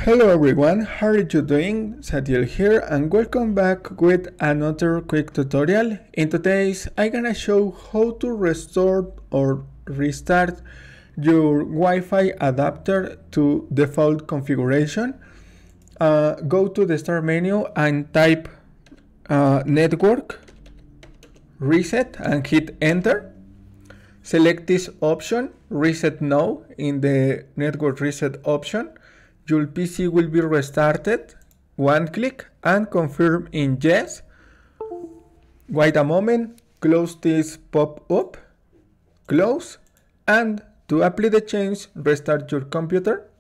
Hello everyone, how are you doing? Satiel here and welcome back with another quick tutorial. In today's I'm gonna show how to restore or restart your Wi-Fi adapter to default configuration. Go to the start menu and type network reset and hit enter. Select this option, reset now, in the network reset option. Your PC will be restarted. One click and confirm in yes. Wait a moment, close this pop-up, close, and to apply the change, restart your computer.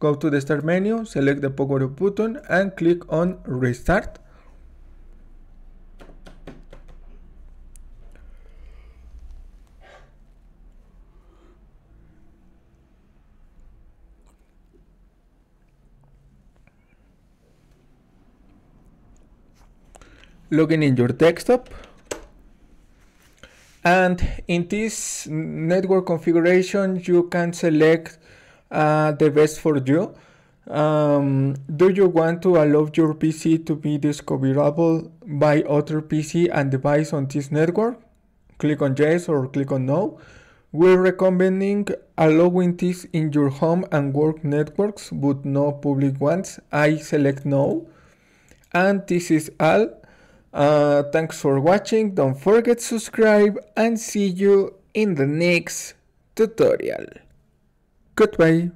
Go to the start menu, select the power up button and click on restart. Login in your desktop, and in this network configuration you can select the best for you. Do you want to allow your PC to be discoverable by other PC and device on this network? Click on yes or click on no. We're recommending allowing this in your home and work networks but no public ones. I select no, and this is all. Thanks for watching, don't forget to subscribe and see you in the next tutorial. Goodbye.